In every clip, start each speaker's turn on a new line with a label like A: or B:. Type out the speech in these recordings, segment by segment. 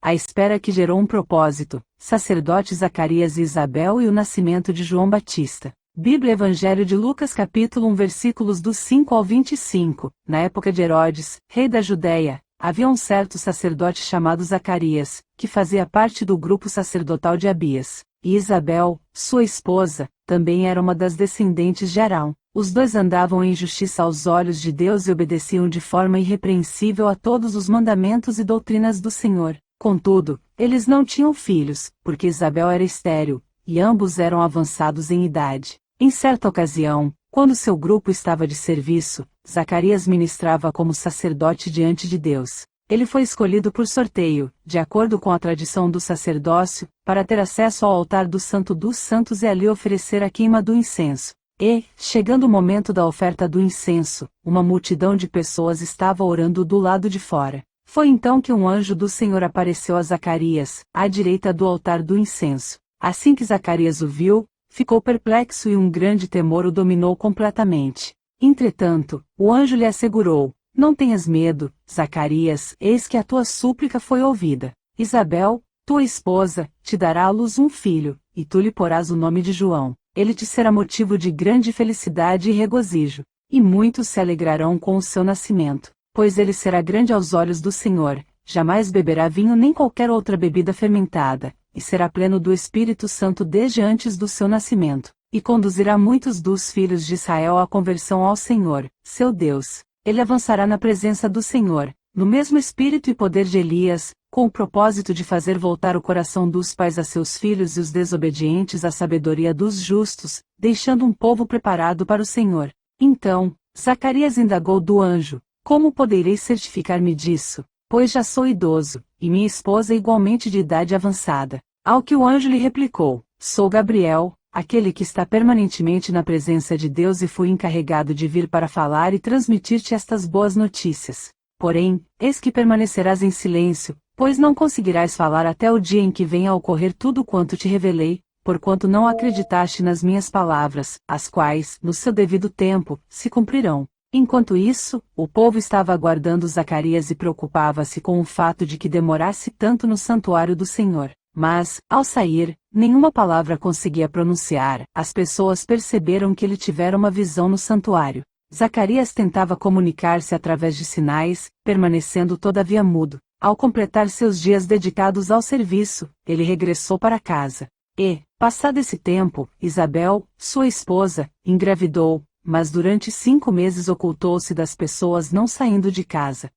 A: A espera que gerou um propósito, sacerdote Zacarias e Isabel e o nascimento de João Batista. Bíblia Evangelho de Lucas capítulo 1 versículos do 5 ao 25. Na época de Herodes, rei da Judéia, havia um certo sacerdote chamado Zacarias, que fazia parte do grupo sacerdotal de Abias. E Isabel, sua esposa, também era uma das descendentes de Arão. Os dois andavam em justiça aos olhos de Deus e obedeciam de forma irrepreensível a todos os mandamentos e doutrinas do Senhor. Contudo, eles não tinham filhos, porque Isabel era estéril, e ambos eram avançados em idade. Em certa ocasião, quando seu grupo estava de serviço, Zacarias ministrava como sacerdote diante de Deus. Ele foi escolhido por sorteio, de acordo com a tradição do sacerdócio, para ter acesso ao altar do Santo dos Santos e ali oferecer a queima do incenso. E, chegando o momento da oferta do incenso, uma multidão de pessoas estava orando do lado de fora. Foi então que um anjo do Senhor apareceu a Zacarias, à direita do altar do incenso. Assim que Zacarias o viu, ficou perplexo e um grande temor o dominou completamente. Entretanto, o anjo lhe assegurou: não tenhas medo, Zacarias, eis que a tua súplica foi ouvida. Isabel, tua esposa, te dará à luz um filho, e tu lhe porás o nome de João. Ele te será motivo de grande felicidade e regozijo, e muitos se alegrarão com o seu nascimento, pois ele será grande aos olhos do Senhor, jamais beberá vinho nem qualquer outra bebida fermentada, e será pleno do Espírito Santo desde antes do seu nascimento, e conduzirá muitos dos filhos de Israel à conversão ao Senhor, seu Deus. Ele avançará na presença do Senhor, no mesmo espírito e poder de Elias, com o propósito de fazer voltar o coração dos pais a seus filhos e os desobedientes à sabedoria dos justos, deixando um povo preparado para o Senhor. Então, Zacarias indagou do anjo: como poderei certificar-me disso? Pois já sou idoso, e minha esposa é igualmente de idade avançada. Ao que o anjo lhe replicou: sou Gabriel, aquele que está permanentemente na presença de Deus e fui encarregado de vir para falar e transmitir-te estas boas notícias. Porém, eis que permanecerás em silêncio, pois não conseguirás falar até o dia em que venha a ocorrer tudo quanto te revelei, porquanto não acreditaste nas minhas palavras, as quais, no seu devido tempo, se cumprirão. Enquanto isso, o povo estava aguardando Zacarias e preocupava-se com o fato de que demorasse tanto no santuário do Senhor. Mas, ao sair, nenhuma palavra conseguia pronunciar. As pessoas perceberam que ele tivera uma visão no santuário. Zacarias tentava comunicar-se através de sinais, permanecendo todavia mudo. Ao completar seus dias dedicados ao serviço, ele regressou para casa. E, passado esse tempo, Isabel, sua esposa, engravidou, mas durante 5 meses ocultou-se das pessoas, não saindo de casa.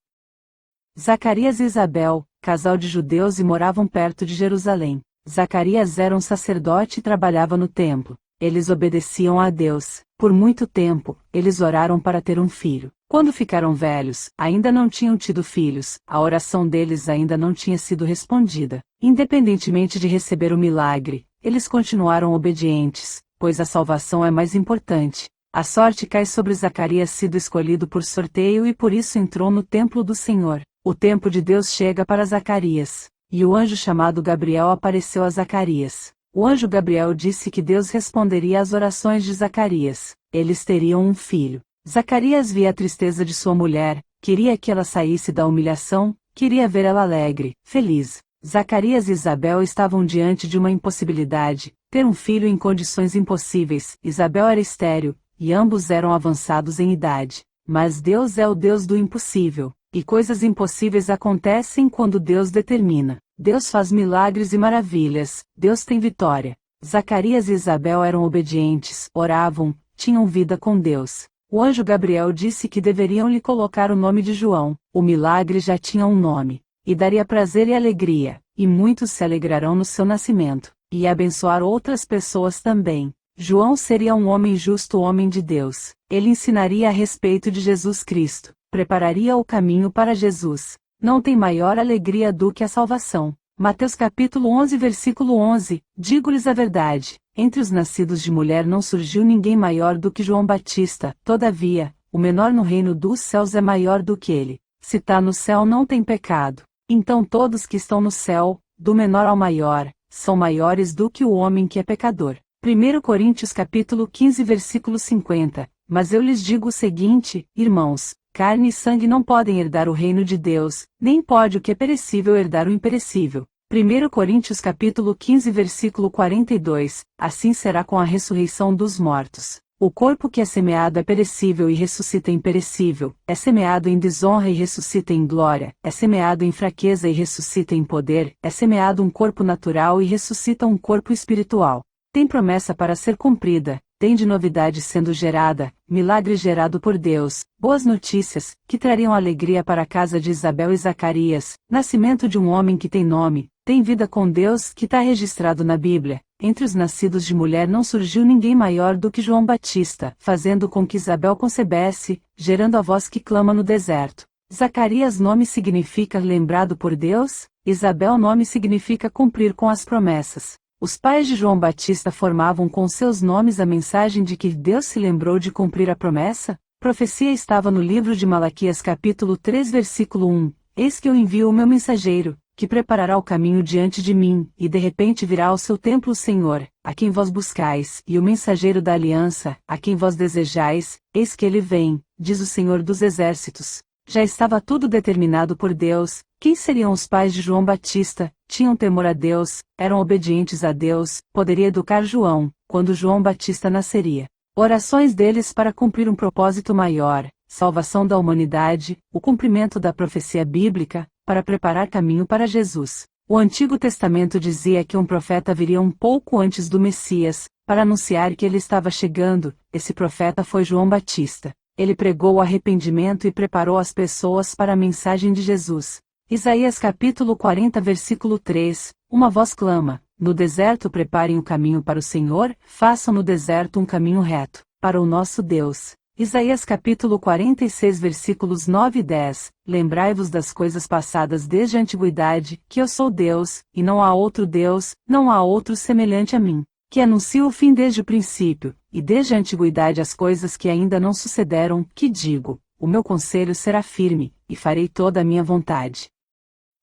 A: Zacarias e Isabel, casal de judeus, e moravam perto de Jerusalém. Zacarias era um sacerdote e trabalhava no templo. Eles obedeciam a Deus. Por muito tempo, eles oraram para ter um filho. Quando ficaram velhos, ainda não tinham tido filhos, a oração deles ainda não tinha sido respondida. Independentemente de receber o milagre, eles continuaram obedientes, pois a salvação é mais importante. A sorte cai sobre Zacarias, sido escolhido por sorteio, e por isso entrou no templo do Senhor. O tempo de Deus chega para Zacarias, e o anjo chamado Gabriel apareceu a Zacarias. O anjo Gabriel disse que Deus responderia às orações de Zacarias. Eles teriam um filho. Zacarias via a tristeza de sua mulher, queria que ela saísse da humilhação, queria ver ela alegre, feliz. Zacarias e Isabel estavam diante de uma impossibilidade, ter um filho em condições impossíveis. Isabel era estéril, e ambos eram avançados em idade. Mas Deus é o Deus do impossível, e coisas impossíveis acontecem quando Deus determina. Deus faz milagres e maravilhas, Deus tem vitória. Zacarias e Isabel eram obedientes, oravam, tinham vida com Deus. O anjo Gabriel disse que deveriam lhe colocar o nome de João. O milagre já tinha um nome, e daria prazer e alegria, e muitos se alegrarão no seu nascimento, e abençoar outras pessoas também. João seria um homem justo, homem de Deus. Ele ensinaria a respeito de Jesus Cristo, prepararia o caminho para Jesus. Não tem maior alegria do que a salvação. Mateus capítulo 11 versículo 11, digo-lhes a verdade, entre os nascidos de mulher não surgiu ninguém maior do que João Batista, todavia, o menor no reino dos céus é maior do que ele. Se está no céu não tem pecado. Então todos que estão no céu, do menor ao maior, são maiores do que o homem que é pecador. 1 Coríntios capítulo 15 versículo 50. Mas eu lhes digo o seguinte, irmãos, Carne e sangue não podem herdar o reino de Deus, nem pode o que é perecível herdar o imperecível. 1 Coríntios capítulo 15 versículo 42, assim será com a ressurreição dos mortos. O corpo que é semeado é perecível e ressuscita imperecível, é semeado em desonra e ressuscita em glória, é semeado em fraqueza e ressuscita em poder, é semeado um corpo natural e ressuscita um corpo espiritual. Tem promessa para ser cumprida, tem de novidade sendo gerada, milagre gerado por Deus, boas notícias, que trariam alegria para a casa de Isabel e Zacarias, nascimento de um homem que tem nome, tem vida com Deus que está registrado na Bíblia. Entre os nascidos de mulher não surgiu ninguém maior do que João Batista, fazendo com que Isabel concebesse, gerando a voz que clama no deserto. Zacarias nome significa lembrado por Deus, Isabel nome significa cumprir com as promessas. Os pais de João Batista formavam com seus nomes a mensagem de que Deus se lembrou de cumprir a promessa? Profecia estava no livro de Malaquias capítulo 3 versículo 1, Eis que eu envio o meu mensageiro, que preparará o caminho diante de mim, e de repente virá ao seu templo o Senhor, a quem vós buscais, e o mensageiro da aliança, a quem vós desejais, eis que ele vem, diz o Senhor dos Exércitos. Já estava tudo determinado por Deus. Quem seriam os pais de João Batista? Tinham temor a Deus, eram obedientes a Deus, poderia educar João, quando João Batista nasceria. Orações deles para cumprir um propósito maior, salvação da humanidade, o cumprimento da profecia bíblica, para preparar caminho para Jesus. O Antigo Testamento dizia que um profeta viria um pouco antes do Messias, para anunciar que ele estava chegando. Esse profeta foi João Batista. Ele pregou o arrependimento e preparou as pessoas para a mensagem de Jesus. Isaías capítulo 40 versículo 3, uma voz clama, no deserto preparem o caminho para o Senhor, façam no deserto um caminho reto, para o nosso Deus. Isaías capítulo 46 versículos 9 e 10, lembrai-vos das coisas passadas desde a antiguidade, que eu sou Deus, e não há outro Deus, não há outro semelhante a mim, que anuncio o fim desde o princípio, e desde a antiguidade as coisas que ainda não sucederam, que digo, o meu conselho será firme, e farei toda a minha vontade.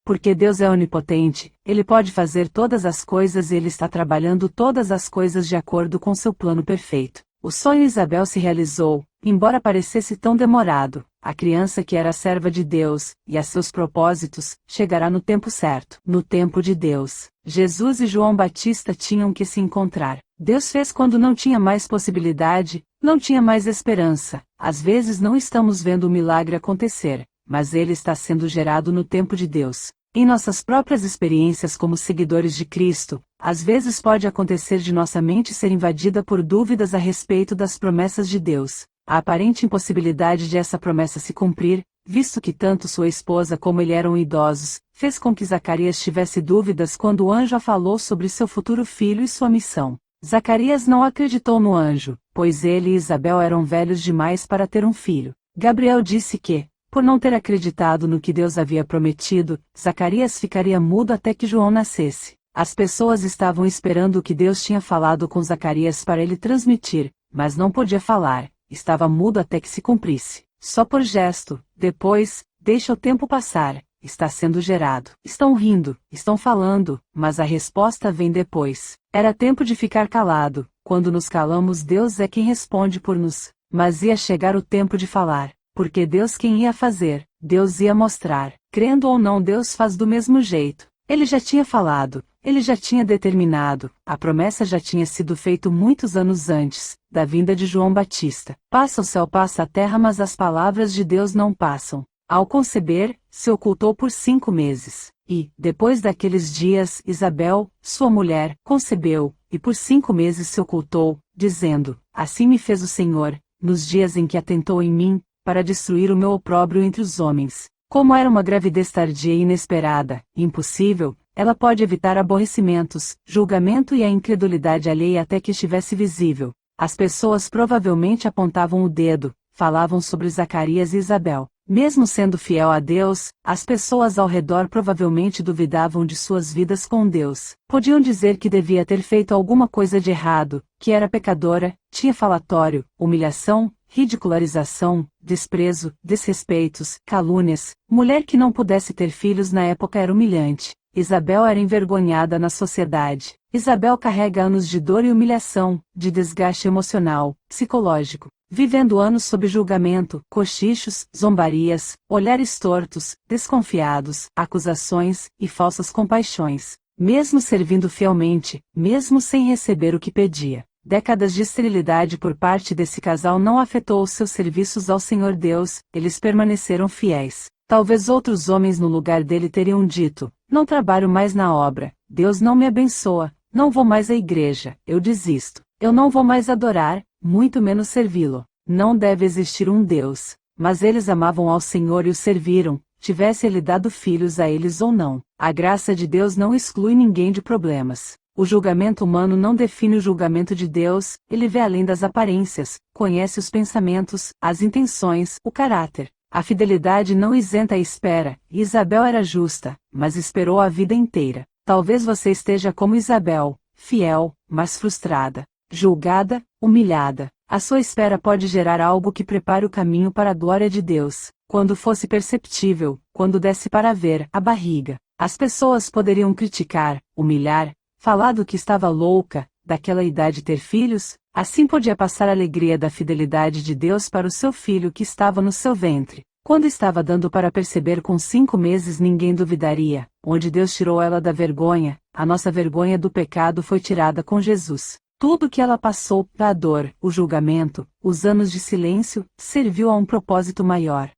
A: Porque Deus é onipotente, Ele pode fazer todas as coisas e Ele está trabalhando todas as coisas de acordo com seu plano perfeito. O sonho de Isabel se realizou, embora parecesse tão demorado. A criança que era serva de Deus, e a seus propósitos, chegará no tempo certo, no tempo de Deus. Jesus e João Batista tinham que se encontrar. Deus fez quando não tinha mais possibilidade, não tinha mais esperança. Às vezes não estamos vendo o milagre acontecer, mas ele está sendo gerado no tempo de Deus. Em nossas próprias experiências como seguidores de Cristo, às vezes pode acontecer de nossa mente ser invadida por dúvidas a respeito das promessas de Deus. A aparente impossibilidade de essa promessa se cumprir, visto que tanto sua esposa como ele eram idosos, fez com que Zacarias tivesse dúvidas quando o anjo a falou sobre seu futuro filho e sua missão. Zacarias não acreditou no anjo, pois ele e Isabel eram velhos demais para ter um filho. Gabriel disse que, por não ter acreditado no que Deus havia prometido, Zacarias ficaria mudo até que João nascesse. As pessoas estavam esperando o que Deus tinha falado com Zacarias para ele transmitir, mas não podia falar, estava mudo até que se cumprisse. Só por gesto, depois, deixa o tempo passar, está sendo gerado. Estão rindo, estão falando, mas a resposta vem depois. Era tempo de ficar calado, quando nos calamos Deus é quem responde por nos. Mas ia chegar o tempo de falar. Porque Deus quem ia fazer, Deus ia mostrar. Crendo ou não Deus faz do mesmo jeito. Ele já tinha falado, ele já tinha determinado, a promessa já tinha sido feita muitos anos antes, da vinda de João Batista. Passa o céu, passa a terra, mas as palavras de Deus não passam. Ao conceber, se ocultou por 5 meses. E, depois daqueles dias, Isabel, sua mulher, concebeu, e por 5 meses se ocultou, dizendo, assim me fez o Senhor, nos dias em que atentou em mim, para destruir o meu opróbrio entre os homens. Como era uma gravidez tardia e inesperada, impossível, ela pode evitar aborrecimentos, julgamento e a incredulidade alheia até que estivesse visível. As pessoas provavelmente apontavam o dedo, falavam sobre Zacarias e Isabel. Mesmo sendo fiel a Deus, as pessoas ao redor provavelmente duvidavam de suas vidas com Deus. Podiam dizer que devia ter feito alguma coisa de errado, que era pecadora, tinha falatório, humilhação, ridicularização, desprezo, desrespeitos, calúnias. Mulher que não pudesse ter filhos na época era humilhante. Isabel era envergonhada na sociedade. Isabel carrega anos de dor e humilhação, de desgaste emocional, psicológico. vivendo anos sob julgamento, cochichos, zombarias, olhares tortos, desconfiados, acusações e falsas compaixões, mesmo servindo fielmente, mesmo sem receber o que pedia. Décadas de esterilidade por parte desse casal não afetou os seus serviços ao Senhor Deus, eles permaneceram fiéis. Talvez outros homens no lugar dele teriam dito: não trabalho mais na obra, Deus não me abençoa, não vou mais à igreja, eu desisto, eu não vou mais adorar, muito menos servi-lo. Não deve existir um Deus. Mas eles amavam ao Senhor e o serviram, tivesse ele dado filhos a eles ou não. A graça de Deus não exclui ninguém de problemas. O julgamento humano não define o julgamento de Deus, ele vê além das aparências, conhece os pensamentos, as intenções, o caráter. A fidelidade não isenta a espera, e Isabel era justa, mas esperou a vida inteira. Talvez você esteja como Isabel, fiel, mas frustrada, julgada, humilhada. A sua espera pode gerar algo que prepare o caminho para a glória de Deus. Quando fosse perceptível, quando desse para ver a barriga, as pessoas poderiam criticar, humilhar, falar do que estava louca, daquela idade ter filhos, assim podia passar a alegria da fidelidade de Deus para o seu filho que estava no seu ventre. Quando estava dando para perceber com 5 meses ninguém duvidaria, onde Deus tirou ela da vergonha, a nossa vergonha do pecado foi tirada com Jesus. Tudo que ela passou, a dor, o julgamento, os anos de silêncio, serviu a um propósito maior.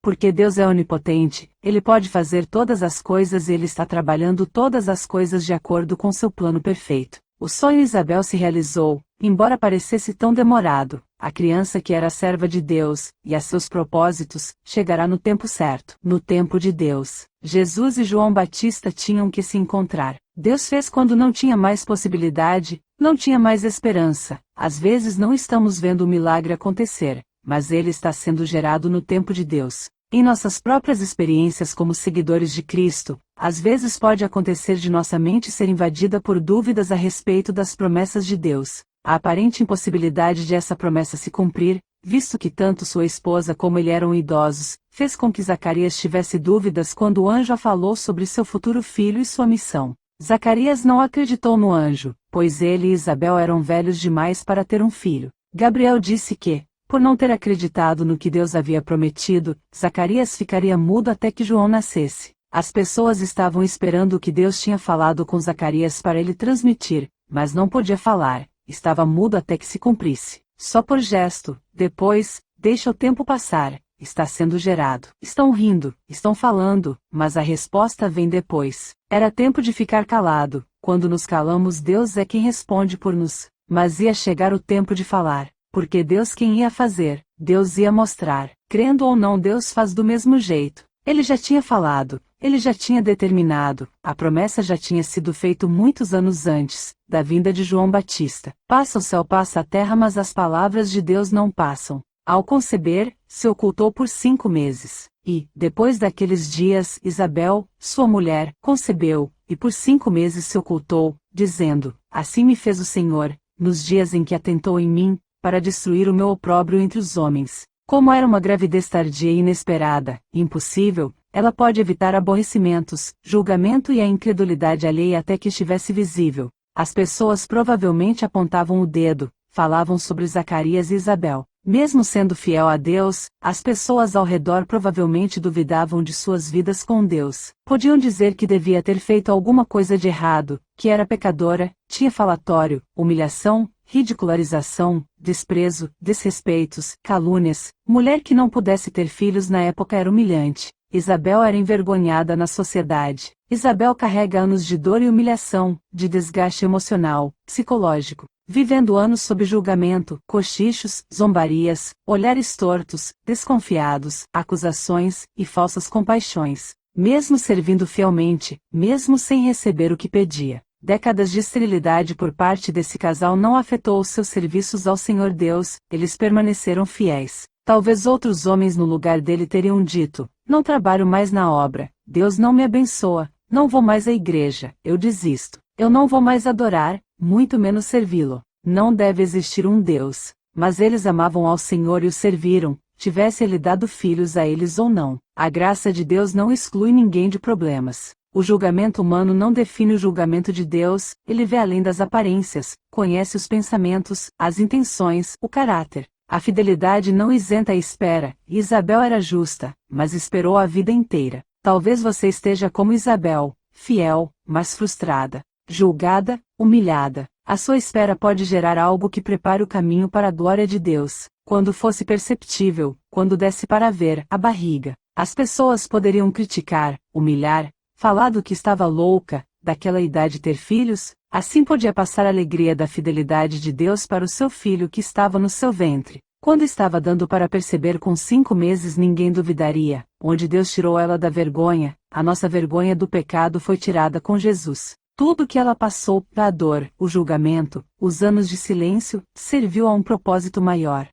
A: Porque Deus é onipotente, Ele pode fazer todas as coisas e Ele está trabalhando todas as coisas de acordo com seu plano perfeito. O sonho de Isabel se realizou, embora parecesse tão demorado. A criança que era serva de Deus, e a seus propósitos, chegará no tempo certo, no tempo de Deus. Jesus e João Batista tinham que se encontrar. Deus fez quando não tinha mais possibilidade, não tinha mais esperança. Às vezes não estamos vendo o milagre acontecer, mas ele está sendo gerado no tempo de Deus. Em nossas próprias experiências como seguidores de Cristo, às vezes pode acontecer de nossa mente ser invadida por dúvidas a respeito das promessas de Deus. A aparente impossibilidade de essa promessa se cumprir, visto que tanto sua esposa como ele eram idosos, fez com que Zacarias tivesse dúvidas quando o anjo a falou sobre seu futuro filho e sua missão. Zacarias não acreditou no anjo, pois ele e Isabel eram velhos demais para ter um filho. Gabriel disse que, por não ter acreditado no que Deus havia prometido, Zacarias ficaria mudo até que João nascesse. As pessoas estavam esperando o que Deus tinha falado com Zacarias para ele transmitir, mas não podia falar, estava mudo até que se cumprisse. Só por gesto, depois, deixa o tempo passar, está sendo gerado. Estão rindo, estão falando, mas a resposta vem depois. Era tempo de ficar calado, quando nos calamos Deus é quem responde por nos. Mas ia chegar o tempo de falar. Porque Deus quem ia fazer, Deus ia mostrar. Crendo ou não, Deus faz do mesmo jeito. Ele já tinha falado, ele já tinha determinado, a promessa já tinha sido feita muitos anos antes, da vinda de João Batista. Passa o céu, passa a terra, mas as palavras de Deus não passam. Ao conceber, se ocultou por 5 meses. E, depois daqueles dias, Isabel, sua mulher, concebeu, e por 5 meses se ocultou, dizendo: assim me fez o Senhor, nos dias em que atentou em mim, para destruir o meu opróbrio entre os homens. Como era uma gravidez tardia e inesperada, impossível, ela pode evitar aborrecimentos, julgamento e a incredulidade alheia até que estivesse visível. As pessoas provavelmente apontavam o dedo, falavam sobre Zacarias e Isabel. Mesmo sendo fiel a Deus, as pessoas ao redor provavelmente duvidavam de suas vidas com Deus. Podiam dizer que devia ter feito alguma coisa de errado, que era pecadora, tinha falatório, humilhação, ridicularização, desprezo, desrespeitos, calúnias. Mulher que não pudesse ter filhos na época era humilhante. Isabel era envergonhada na sociedade. Isabel carrega anos de dor e humilhação, de desgaste emocional, psicológico, vivendo anos sob julgamento, cochichos, zombarias, olhares tortos, desconfiados, acusações e falsas compaixões. Mesmo servindo fielmente, mesmo sem receber o que pedia. Décadas de esterilidade por parte desse casal não afetou os seus serviços ao Senhor Deus, eles permaneceram fiéis. Talvez outros homens no lugar dele teriam dito: não trabalho mais na obra, Deus não me abençoa, não vou mais à igreja, eu desisto, eu não vou mais adorar, muito menos servi-lo. Não deve existir um Deus. Mas eles amavam ao Senhor e o serviram, tivesse ele dado filhos a eles ou não. A graça de Deus não exclui ninguém de problemas. O julgamento humano não define o julgamento de Deus, ele vê além das aparências, conhece os pensamentos, as intenções, o caráter. A fidelidade não isenta a espera, e Isabel era justa, mas esperou a vida inteira. Talvez você esteja como Isabel, fiel, mas frustrada, julgada, humilhada. A sua espera pode gerar algo que prepare o caminho para a glória de Deus. Quando fosse perceptível, quando desse para ver a barriga, as pessoas poderiam criticar, humilhar, falar do que estava louca, daquela idade ter filhos. Assim podia passar a alegria da fidelidade de Deus para o seu filho que estava no seu ventre. Quando estava dando para perceber com 5 meses, ninguém duvidaria. Onde Deus tirou ela da vergonha, a nossa vergonha do pecado foi tirada com Jesus. Tudo que ela passou, a dor, o julgamento, os anos de silêncio, serviu a um propósito maior.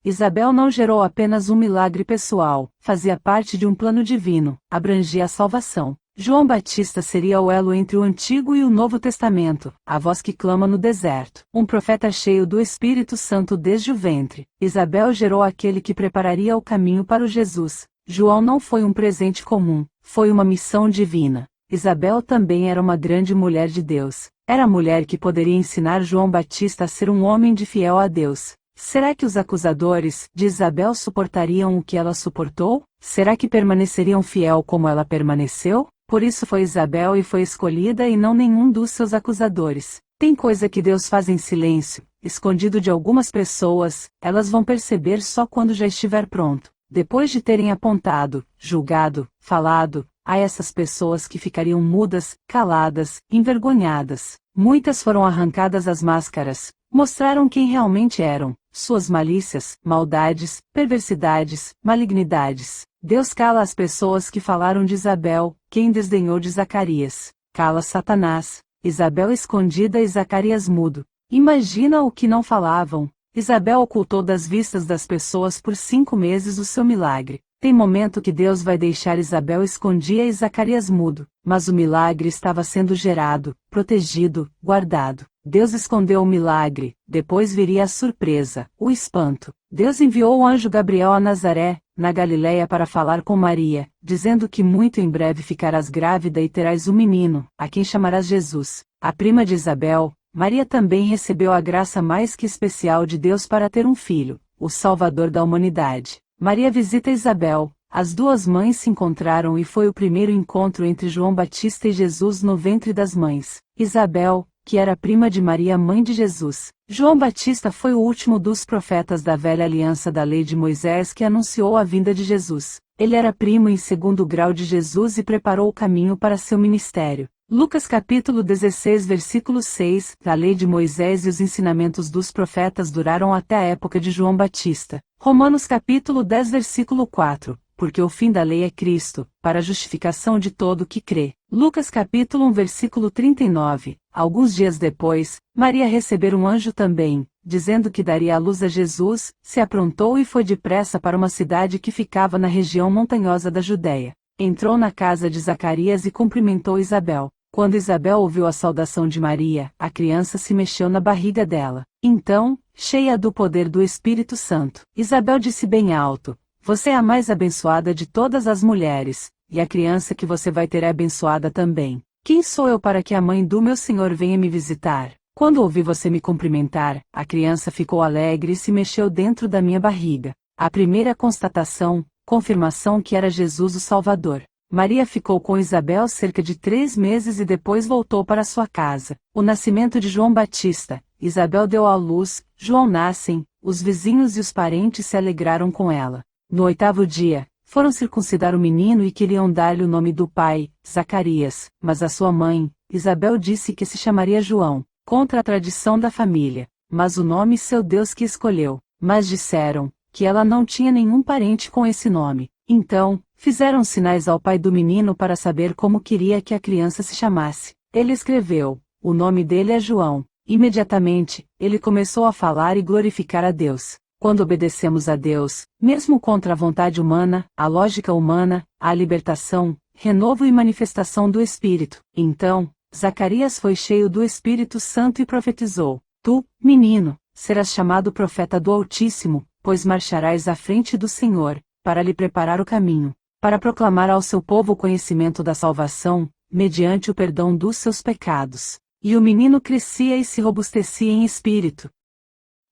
A: Isabel não gerou apenas um milagre pessoal, fazia parte de um plano divino, abrangia a salvação. João Batista seria o elo entre o Antigo e o Novo Testamento, a voz que clama no deserto, um profeta cheio do Espírito Santo desde o ventre. Isabel gerou aquele que prepararia o caminho para o Jesus. João não foi um presente comum, foi uma missão divina. Isabel também era uma grande mulher de Deus. Era a mulher que poderia ensinar João Batista a ser um homem de fiel a Deus. Será que os acusadores de Isabel suportariam o que ela suportou? Será que permaneceriam fiel como ela permaneceu? Por isso foi Isabel e foi escolhida e não nenhum dos seus acusadores. Tem coisa que Deus faz em silêncio, escondido de algumas pessoas, elas vão perceber só quando já estiver pronto. Depois de terem apontado, julgado, falado, a essas pessoas que ficariam mudas, caladas, envergonhadas. Muitas foram arrancadas as máscaras, mostraram quem realmente eram, suas malícias, maldades, perversidades, malignidades. Deus cala as pessoas que falaram de Isabel, quem desdenhou de Zacarias. Cala Satanás, Isabel escondida e Zacarias mudo. Imagina o que não falavam. Isabel ocultou das vistas das pessoas por 5 meses o seu milagre. Tem momento que Deus vai deixar Isabel escondida e Zacarias mudo, mas o milagre estava sendo gerado, protegido, guardado. Deus escondeu o milagre, depois viria a surpresa, o espanto. Deus enviou o anjo Gabriel a Nazaré, na Galiléia, para falar com Maria, dizendo que muito em breve ficarás grávida e terás um menino, a quem chamarás Jesus. A prima de Isabel, Maria, também recebeu a graça mais que especial de Deus para ter um filho, o Salvador da humanidade. Maria visita Isabel, as duas mães se encontraram e foi o primeiro encontro entre João Batista e Jesus no ventre das mães. Isabel, que era prima de Maria, mãe de Jesus. João Batista foi o último dos profetas da velha aliança da lei de Moisés que anunciou a vinda de Jesus. Ele era primo em 2º grau de Jesus e preparou o caminho para seu ministério. Lucas capítulo 16 versículo 6, a lei de Moisés e os ensinamentos dos profetas duraram até a época de João Batista. Romanos capítulo 10 versículo 4, porque o fim da lei é Cristo, para a justificação de todo o que crê. Lucas capítulo 1 versículo 39, alguns dias depois, Maria recebeu um anjo também, dizendo que daria à luz a Jesus, se aprontou e foi depressa para uma cidade que ficava na região montanhosa da Judéia. Entrou na casa de Zacarias e cumprimentou Isabel. Quando Isabel ouviu a saudação de Maria, a criança se mexeu na barriga dela. Então, cheia do poder do Espírito Santo, Isabel disse bem alto: "Você é a mais abençoada de todas as mulheres, e a criança que você vai ter é abençoada também. Quem sou eu para que a mãe do meu Senhor venha me visitar? Quando ouvi você me cumprimentar, a criança ficou alegre e se mexeu dentro da minha barriga." A primeira constatação, confirmação que era Jesus o Salvador. Maria ficou com Isabel cerca de 3 meses e depois voltou para sua casa. O nascimento de João Batista. Isabel deu à luz, João nascem, os vizinhos e os parentes se alegraram com ela. No 8º dia, foram circuncidar o menino e queriam dar-lhe o nome do pai, Zacarias, mas a sua mãe, Isabel, disse que se chamaria João, contra a tradição da família, mas o nome seu Deus que escolheu. Mas disseram que ela não tinha nenhum parente com esse nome. Então, fizeram sinais ao pai do menino para saber como queria que a criança se chamasse. Ele escreveu: "O nome dele é João." Imediatamente, ele começou a falar e glorificar a Deus. Quando obedecemos a Deus, mesmo contra a vontade humana, a lógica humana, a libertação, renovo e manifestação do Espírito. Então, Zacarias foi cheio do Espírito Santo e profetizou: "Tu, menino, serás chamado profeta do Altíssimo, pois marcharás à frente do Senhor, para lhe preparar o caminho, para proclamar ao seu povo o conhecimento da salvação, mediante o perdão dos seus pecados." E o menino crescia e se robustecia em espírito.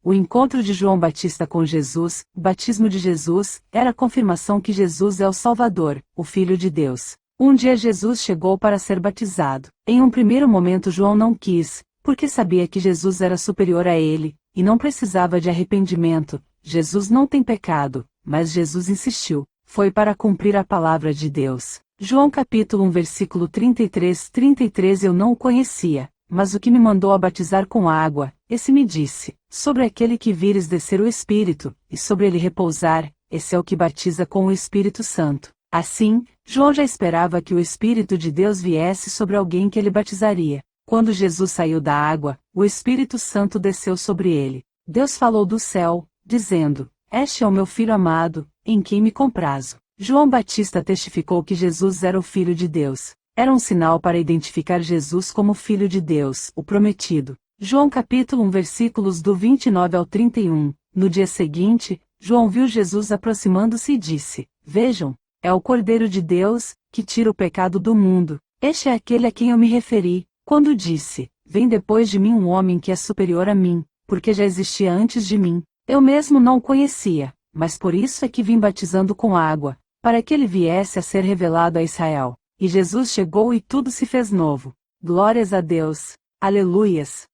A: O encontro de João Batista com Jesus, o batismo de Jesus, era a confirmação que Jesus é o Salvador, o Filho de Deus. Um dia Jesus chegou para ser batizado. Em um primeiro momento João não quis, porque sabia que Jesus era superior a ele, e não precisava de arrependimento. Jesus não tem pecado, mas Jesus insistiu. Foi para cumprir a palavra de Deus. João capítulo 1 versículo 33 Eu não o conhecia, mas o que me mandou a batizar com água, esse me disse, sobre aquele que vires descer o Espírito, e sobre ele repousar, esse é o que batiza com o Espírito Santo. Assim, João já esperava que o Espírito de Deus viesse sobre alguém que ele batizaria. Quando Jesus saiu da água, o Espírito Santo desceu sobre ele. Deus falou do céu, dizendo, Este é o meu Filho amado, em quem me comprazo. João Batista testificou que Jesus era o Filho de Deus. Era um sinal para identificar Jesus como Filho de Deus, o prometido. João capítulo 1 versículos do 29 ao 31. No dia seguinte, João viu Jesus aproximando-se e disse, Vejam, é o Cordeiro de Deus, que tira o pecado do mundo. Este é aquele a quem eu me referi, quando disse, Vem depois de mim um homem que é superior a mim, porque já existia antes de mim. Eu mesmo não o conhecia, mas por isso é que vim batizando com água, para que ele viesse a ser revelado a Israel. E Jesus chegou e tudo se fez novo. Glórias a Deus. Aleluias.